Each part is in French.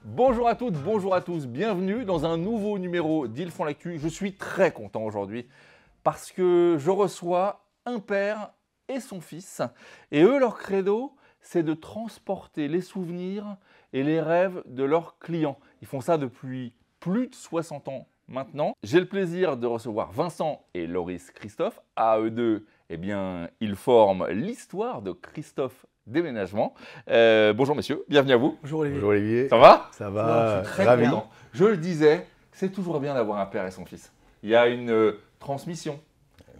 Bonjour à toutes, bonjour à tous, bienvenue dans un nouveau numéro d'Ils font l'actu. Je suis très content aujourd'hui parce que je reçois un père et son fils. Et eux, leur credo, c'est de transporter les souvenirs et les rêves de leurs clients. Ils font ça depuis plus de 60 ans maintenant. J'ai le plaisir de recevoir Vincent et Loris Christophe. À eux deux, eh bien, ils forment l'histoire de Christophe Déménagement. Bonjour messieurs, bienvenue à vous. Bonjour Olivier. Bonjour Olivier. Ça va? Ça va, Je suis très ravi. content. Je le disais, c'est toujours bien d'avoir un père et son fils. Il y a une transmission,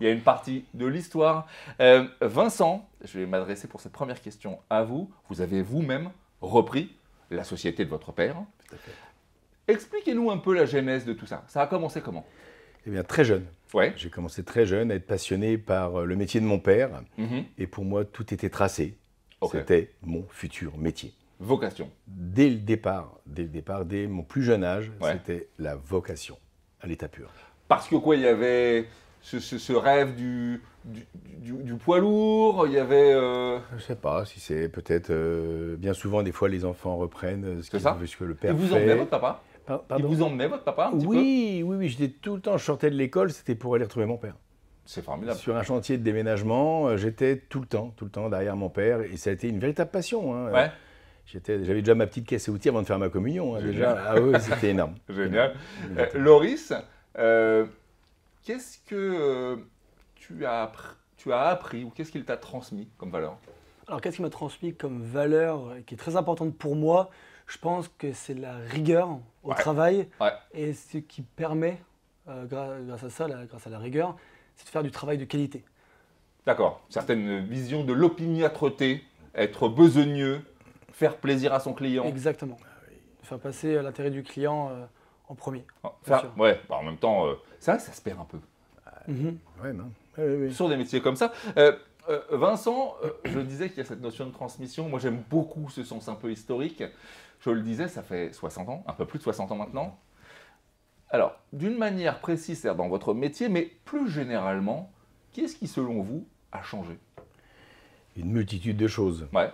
il y a une partie de l'histoire. Vincent, je vais m'adresser pour cette première question à vous. Vous avez vous-même repris la société de votre père. Tout à fait. Expliquez-nous un peu la genèse de tout ça. Ça a commencé comment? Eh bien, très jeune. Ouais. J'ai commencé très jeune à être passionné par le métier de mon père. Mhm. Et pour moi, tout était tracé. Ok. C'était mon futur métier. Vocation. Dès le départ, dès mon plus jeune âge, Ouais. c'était la vocation, à l'état pur. Parce que quoi, il y avait ce rêve du poids lourd, il y avait... Je ne sais pas si c'est peut-être... bien souvent, des fois, les enfants reprennent C'est ça. ce que le Il père vous fait. emmenait votre papa? Il Pardon. vous emmenait votre papa un petit peu? Oui, j'étais tout le temps, je sortais de l'école, c'était pour aller retrouver mon père. C'est formidable. Sur un chantier de déménagement, j'étais tout le temps derrière mon père et ça a été une véritable passion. Hein. Ouais. J'avais déjà ma petite caisse à outils avant de faire ma communion. Hein, déjà. Ah oui, c'était énorme. Génial. Loris, qu'est-ce que tu as appris ou qu'est-ce qu'il t'a transmis comme valeur? Alors qu'est-ce qui m'a transmis comme valeur qui est très importante pour moi? Je pense que c'est la rigueur au Ouais. travail. Ouais. Et ce qui permet, grâce à ça, grâce à la rigueur, c'est de faire du travail de qualité. D'accord. Certaines visions de l'opiniâtreté, être besogneux, faire plaisir à son client. Exactement. De faire passer l'intérêt du client en premier. Faire- sûr. ouais, bah, en même temps, c'est vrai que ça se perd un peu. Mhm. Ouais, non. Oui. Sur des métiers comme ça. Vincent, je disais qu'il y a cette notion de transmission. Moi, j'aime beaucoup ce sens un peu historique. Je le disais, ça fait 60 ans, un peu plus de 60 ans maintenant. Alors, d'une manière précise, c'est-à-dire dans votre métier, mais plus généralement, qu'est-ce qui, selon vous, a changé? Une multitude de choses. Ouais.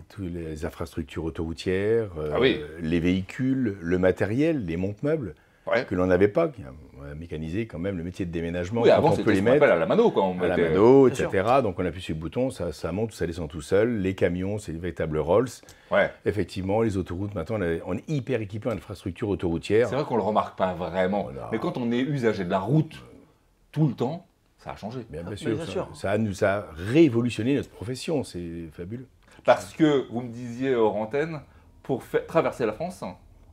Toutes les infrastructures autoroutières, Ah oui. les véhicules, le matériel, les monte-meubles Ouais. que l'on n'avait pas. On a mécanisé quand même le métier de déménagement. Oui, quand avant, on c'était peut ce les qu'on mettre. appelle à la mano quand on À la mettait- mano, Bien etc. Donc on appuie sur le bouton, ça monte, ça descend tout seul. Les camions, c'est des véritables Rolls. Ouais. Effectivement, les autoroutes, maintenant, on est hyper équipé en infrastructure autoroutière. C'est vrai qu'on ne le remarque pas vraiment. Voilà. Mais quand on est usager de la route tout le temps, ça a changé. Bien Mais sûr, bien sûr. ça a révolutionné notre profession, c'est fabuleux. Parce que, vous me disiez hors antenne, pour traverser la France,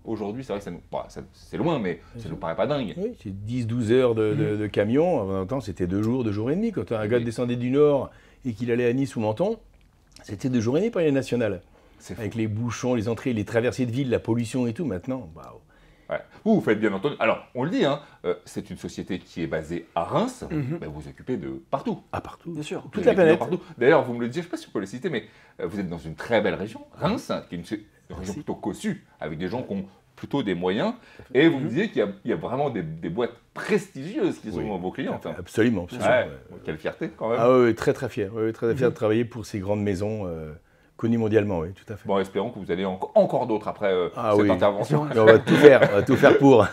aujourd'hui, c'est vrai que ça nous, bon, c'est loin, mais ça ne nous paraît pas dingue. Oui, c'est 10-12 heures de camion. En même temps, c'était 2 jours et demi. Quand un gars Oui. descendait du Nord et qu'il allait à Nice ou Menton, c'était 2 jours et demi pour les nationales. C'est fou. Avec les bouchons, les entrées, les traversées de ville, la pollution et tout, maintenant, waouh. Ouais. Vous faites bien entendu. Alors, on le dit, hein, c'est une société qui est basée à Reims. Mhm. Mais vous vous occupez de partout. À partout. Bien sûr. Toute Vous la avez des clients planète. partout. D'ailleurs, vous me le disiez, je ne sais pas si on peut le citer, mais vous êtes dans une très belle région, Reims, qui est une région Merci. plutôt cossue, avec des gens qui ont plutôt des moyens. Et vous me disiez qu'il y a vraiment des boîtes prestigieuses qui sont Oui. vos clientes. hein. Absolument. Ouais. absolument. Quelle fierté quand même. Ah oui, très très fier. Oui, très fier de travailler pour ces grandes maisons connues mondialement, oui, tout à fait. Bon, espérons que vous allez encore d'autres après Ah cette oui. intervention. Mais on va tout faire pour.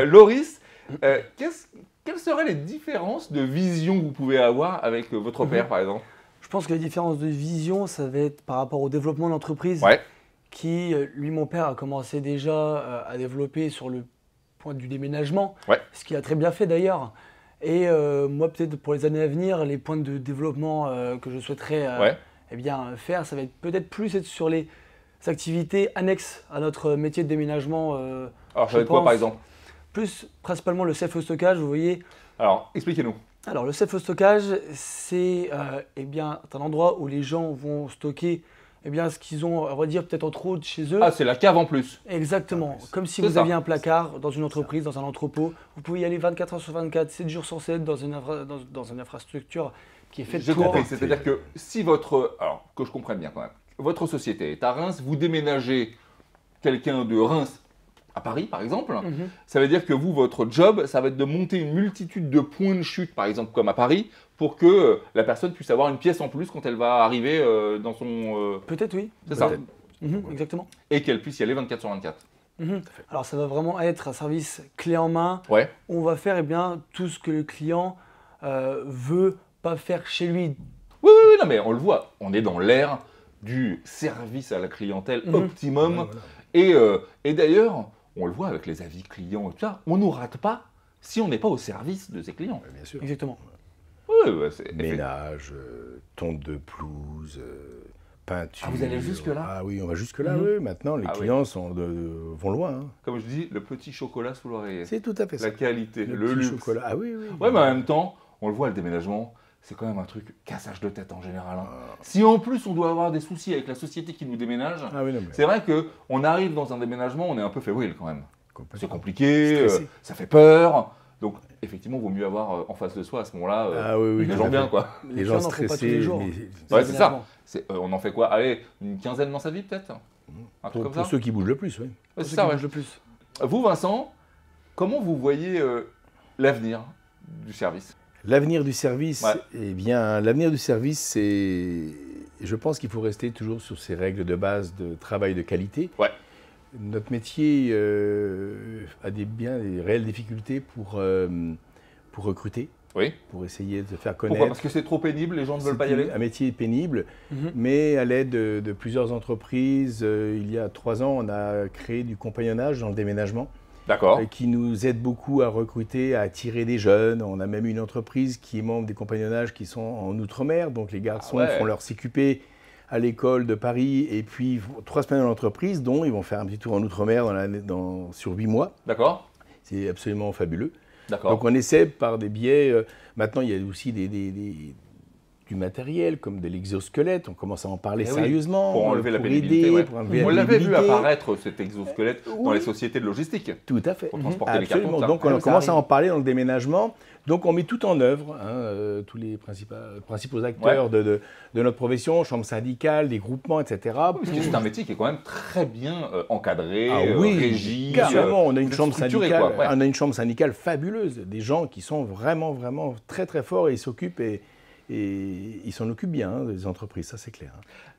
Loris, quelles seraient les différences de vision que vous pouvez avoir avec votre père, par exemple? Je pense que la différence de vision, ça va être par rapport au développement de l'entreprise. Ouais. Qui, lui, mon père, a commencé déjà à développer sur le point du déménagement, Ouais. ce qu'il a très bien fait d'ailleurs. Et moi, peut-être pour les années à venir, les points de développement que je souhaiterais Ouais. eh bien, faire, ça va être peut-être plus être sur les activités annexes à notre métier de déménagement. Alors, ça je va être quoi, pense. par exemple? Plus principalement le self-stockage, vous voyez. Alors, expliquez-nous. Alors, le self-stockage, c'est eh bien, un endroit où les gens vont stocker eh bien, ce qu'ils ont, on va dire, peut-être entre autres chez eux. Ah, c'est la cave en plus. Exactement. Comme si C'est vous ça. aviez un placard dans une entreprise, dans un entrepôt. Vous pouvez y aller 24 heures sur 24, 7 jours sur 7 dans une infrastructure qui est faite J'ai pour. compris. C'est-à-dire que si votre. Alors, que je comprenne bien quand même. Votre société est à Reims, vous déménagez quelqu'un de Reims à Paris, par exemple. Mhm. Ça veut dire que vous, votre job, ça va être de monter une multitude de points de chute, par exemple, comme à Paris, pour que la personne puisse avoir une pièce en plus quand elle va arriver dans son. Peut-être, oui. C'est ça. Exactement. Et qu'elle puisse y aller 24 sur 24. Alors, ça va vraiment être un service clé en main. Ouais. On va faire bien tout ce que le client veut pas faire chez lui. Oui, non, mais on le voit. On est dans l'ère du service à la clientèle optimum. Voilà. Et d'ailleurs, on le voit avec les avis clients et tout ça, on ne nous rate pas si on n'est pas au service de ses clients. Ouais, bien sûr. Exactement. Oui, ouais, c'est Ménage, tonte de pelouse, peinture. Ah, vous allez jusque-là? Ah oui, on va jusque-là, oui. Maintenant, les Ah oui. clients vont loin. Hein. Comme je dis, le petit chocolat sous l'oreiller. C'est tout à fait ça. La qualité, le petit luxe. chocolat. Ah oui, oui. Ouais, mais en même temps, on le voit, le déménagement, c'est quand même un truc cassage de tête en général. Hein. Si en plus on doit avoir des soucis avec la société qui nous déménage, Ah oui, non, mais c'est vrai qu'on arrive dans un déménagement, on est un peu fébrile quand même. complètement. C'est compliqué, Stressé. ça fait peur. Donc, effectivement, il vaut mieux avoir en face de soi à ce moment-là Ah oui, oui. des tout gens à bien, fait. quoi. Les gens n'en font pas tous stressés. les jours. mais- Ouais, c'est ça. On en fait quoi? Allez, une quinzaine dans sa vie peut-être? Un truc Pour, comme pour ça? ceux qui bougent le plus, oui. Ouais, c'est ça, ouais. Le plus. Vous, Vincent, comment vous voyez l'avenir du service? L'avenir du service, Ouais. eh bien, l'avenir du service, c'est. Je pense qu'il faut rester toujours sur ces règles de base de travail de qualité. Ouais. Notre métier a des réelles difficultés pour recruter, Oui. pour essayer de se faire Pourquoi? connaître. Parce que c'est trop pénible, les gens ne veulent pas y C'est aller? un métier pénible, Mhm. mais à l'aide de plusieurs entreprises, il y a 3 ans, on a créé du compagnonnage dans le déménagement. D'accord. Qui nous aide beaucoup à recruter, à attirer des jeunes. On a même une entreprise qui est membre des compagnonnages qui sont en Outre-mer. Donc les garçons Ah ouais. font leur CQP à l'école de Paris et puis 3 semaines dans l'entreprise, dont ils vont faire un petit tour en Outre-mer sur 8 mois. D'accord. C'est absolument fabuleux. D'accord. Donc on essaie par des biais. Maintenant, il y a aussi du matériel comme de l'exosquelette. On commence à en parler Eh oui, sérieusement. pour enlever la pénibilité. aider, Ouais. pour enlever la On l'avait vu pénibilité. apparaître cet exosquelette dans Oui. les sociétés de logistique Tout à fait. pour transporter les cartons. Absolument. ça. Donc Ah on oui, ça commence à arrive. en parler dans le déménagement. Donc on met tout en œuvre, hein, tous les principaux acteurs de notre profession, chambres syndicales, des groupements, etc. Parce que c'est un métier qui est quand même très bien encadré, Ah oui, régi. carrément, on a une vous êtes chambre structuré, syndicale, quoi, ouais. on a une chambre syndicale fabuleuse, des gens qui sont vraiment, vraiment très, très forts et ils s'occupent et ils s'en occupent bien, hein, des entreprises, ça c'est clair.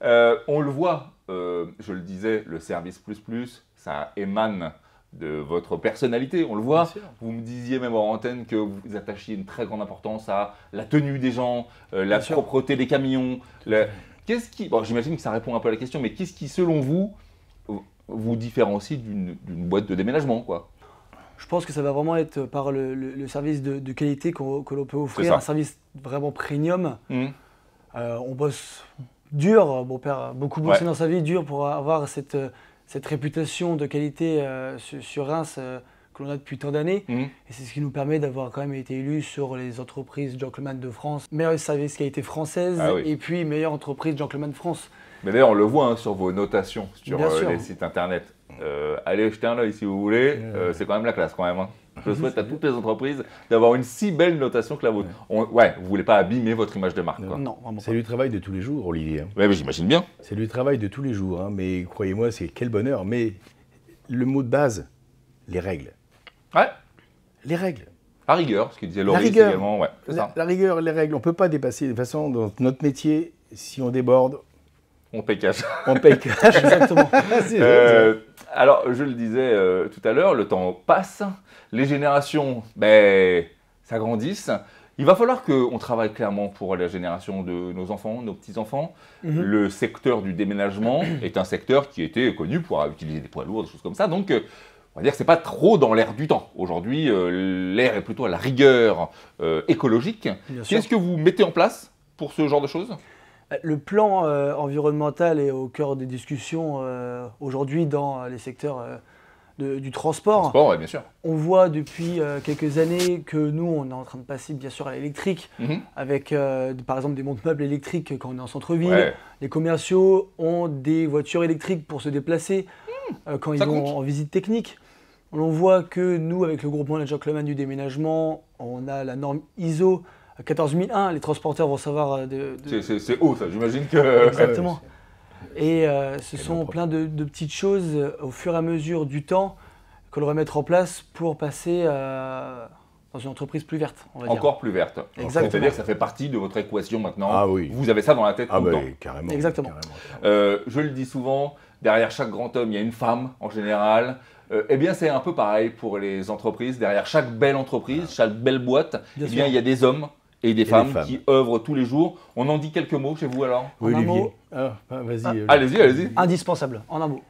Hein. On le voit, je le disais, le service plus, ça émane de votre personnalité, on le voit. Bien sûr. Vous me disiez même en antenne que vous attachiez une très grande importance à la tenue des gens, la sûr. propreté des camions. Qu'est-ce qui, bon, j'imagine que ça répond un peu à la question, mais qu'est-ce qui, selon vous, vous différencie d'une boîte de déménagement, quoi? Je pense que ça va vraiment être par le service de qualité que l'on peut C'est offrir, ça. un service vraiment premium. Mhm. On bosse dur, mon père a beaucoup bossé Ouais. dans sa vie, dur pour avoir cette réputation de qualité sur Reims que l'on a depuis tant d'années. Mhm. Et c'est ce qui nous permet d'avoir quand même été élus sur les entreprises Gentleman de France, meilleur service qualité française, Ah oui. et puis meilleure entreprise Gentleman France. Mais d'ailleurs, on le voit hein, sur vos notations sur Bien sûr. les sites internet. Allez jeter un œil si vous voulez, c'est quand même la classe quand même. Hein. Je souhaite à toutes les entreprises d'avoir une si belle notation que la vôtre. Ouais, vous voulez pas abîmer votre image de marque. Quoi. Non, vraiment C'est pas. du travail de tous les jours, Olivier. Hein. Ouais, mais j'imagine bien. C'est du travail de tous les jours, hein, mais croyez-moi, c'est quel bonheur. Mais le mot de base, les règles. Ouais, Les règles. à rigueur, ce que disait Loris rigueur. également. Ouais, c'est ça. La rigueur, les règles, on ne peut pas dépasser. De toute façon, dans notre métier, si on déborde, On paye cash. on paye cash. Exactement. Alors, je le disais tout à l'heure, le temps passe, les générations s'agrandissent. Il va falloir qu'on travaille clairement pour la génération de nos enfants, nos petits-enfants. Le secteur du déménagement est un secteur qui était connu pour utiliser des poids lourds, des choses comme ça. Donc, on va dire que ce n'est pas trop dans l'air du temps. Aujourd'hui, l'air est plutôt à la rigueur écologique. Bien sûr. Qu'est-ce que vous mettez en place pour ce genre de choses? Le plan environnemental est au cœur des discussions aujourd'hui dans les secteurs du transport. Sport, ouais, bien sûr. On voit depuis quelques années que nous, on est en train de passer bien sûr à l'électrique, avec par exemple des monte-meubles électriques quand on est en centre-ville. Ouais. Les commerciaux ont des voitures électriques pour se déplacer quand ils vont en visite technique. On voit que nous, avec le groupe Manager Clubman du déménagement, on a la norme ISO 14001. Les transporteurs vont savoir C'est haut, ça, j'imagine que... Exactement. Et ce sont plein de petites choses au fur et à mesure du temps que l'on va mettre en place pour passer dans une entreprise plus verte, on va dire. Encore plus verte. Exactement. C'est-à-dire que ça fait partie de votre équation maintenant. Ah oui. Vous avez ça dans la tête tout le temps. Carrément. Exactement. Je le dis souvent, derrière chaque grand homme, il y a une femme en général. Eh bien, c'est un peu pareil pour les entreprises. Derrière chaque belle entreprise, chaque belle boîte, Bien eh bien, sûr. il y a des hommes et des des femmes femmes. qui œuvrent tous les jours. On en dit quelques mots chez vous alors? Oui, En un Olivier. mot. Vas-y. Allez-y, allez-y. Indispensable, en un mot.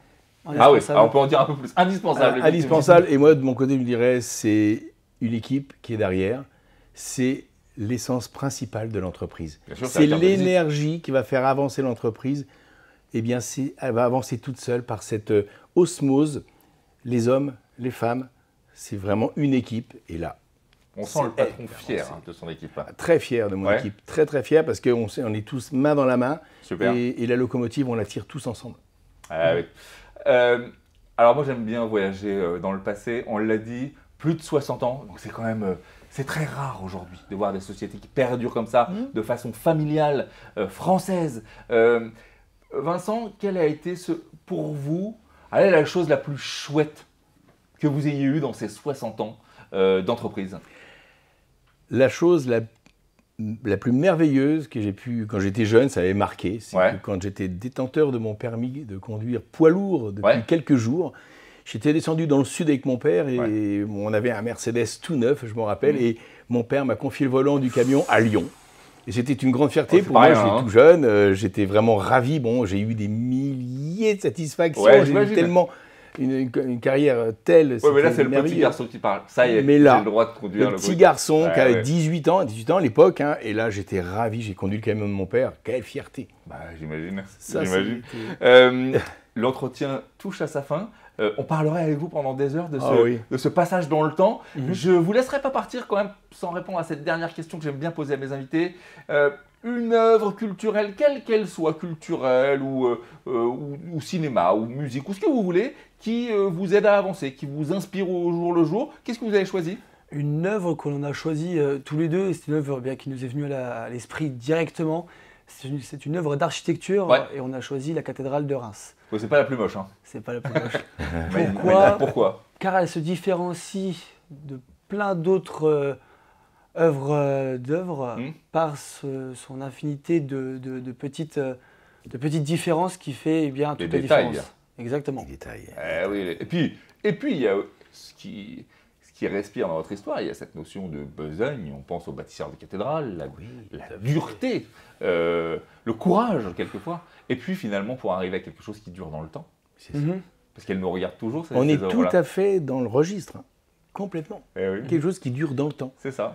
Ah oui, Indispensable. alors on peut en dire un peu plus. Indispensable. Indispensable. Et moi, de mon côté, je me dirais, c'est une équipe qui est derrière. C'est l'essence principale de l'entreprise. Bien sûr, C'est la carte de visite. l'énergie qui va faire avancer l'entreprise. Eh bien, elle va avancer toute seule par cette osmose. Les hommes, les femmes, c'est vraiment une équipe. Et là, On sent le c'est patron hyper fier avancé. de son équipe. très fier de mon Ouais. équipe. Très, très fier parce qu'on on est tous main dans la main. Super. Et la locomotive, on la tire tous ensemble. Ah oui. Alors moi j'aime bien voyager dans le passé, on l'a dit, plus de 60 ans, donc c'est quand même, c'est très rare aujourd'hui de voir des sociétés qui perdurent comme ça, de façon familiale, française. Vincent, quelle a été pour vous, la chose la plus chouette que vous ayez eue dans ces 60 ans d'entreprise? La chose la plus merveilleuse que j'ai pu, quand j'étais jeune, ça avait marqué, c'est Ouais. que quand j'étais détenteur de mon permis de conduire poids lourd depuis Ouais. quelques jours, j'étais descendu dans le sud avec mon père et on avait un Mercedes tout neuf, je me rappelle, et mon père m'a confié le volant du camion à Lyon. Et c'était une grande fierté Oh, c'est pour pas moi, rien, j'étais hein. tout jeune, j'étais vraiment ravi. Bon, j'ai eu des milliers de satisfactions, Ouais, j'ai eu j'imagine. tellement une carrière telle. Ouais, mais là c'était c'est le petit merveilleux. garçon qui parle, ça y est, Mais là, j'ai le droit de conduire Le petit bruit. garçon Ouais, qui avait ouais. 18 ans à l'époque, hein, et là j'étais ravi, j'ai conduit le camion de mon père, quelle fierté. Bah, j'imagine, Ça, j'imagine. c'était- L'entretien touche à sa fin. On parlerait avec vous pendant des heures de Ah oui. de ce passage dans le temps. Je ne vous laisserai pas partir quand même sans répondre à cette dernière question que j'aime bien poser à mes invités. Une œuvre culturelle, quelle qu'elle soit, culturelle ou cinéma ou musique ou ce que vous voulez, qui vous aide à avancer, qui vous inspire au jour le jour. Qu'est-ce que vous avez choisi? Une œuvre que l'on a choisie tous les deux, et c'est une œuvre qui nous est venue à l'esprit directement. C'est une œuvre d'architecture Ouais. et on a choisi la cathédrale de Reims. Ouais, c'est pas la plus moche. Hein. C'est pas la plus moche. Mais pourquoi? Car elle se différencie de plein d'autres œuvres par son infinité de petites différences qui fait bien toute la détails. différence. Exactement. Les détails. Eh oui, et puis il y a ce qui respire dans votre histoire, il y a cette notion de besogne, on pense aux bâtisseurs de cathédrales, la dureté, le courage quelquefois, et puis finalement pour arriver à quelque chose qui dure dans le temps, Mhm. parce qu'elle nous regarde toujours. On ces est tout œuvres-là. à fait dans le registre, hein, complètement. Eh oui, Quelque chose qui dure dans le temps. c'est ça.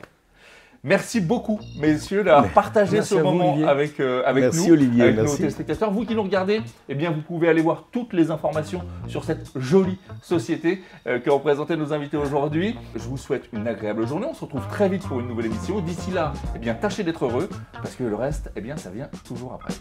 Merci beaucoup, messieurs, d'avoir partagé Merci ce à vous, moment Olivier. avec Merci, nous, Olivier, avec nos merci. téléspectateurs. Vous qui nous regardez, eh bien, vous pouvez aller voir toutes les informations sur cette jolie société que représentaient nos invités aujourd'hui. Je vous souhaite une agréable journée. On se retrouve très vite pour une nouvelle émission. D'ici là, eh bien, tâchez d'être heureux, parce que le reste, eh bien, ça vient toujours après.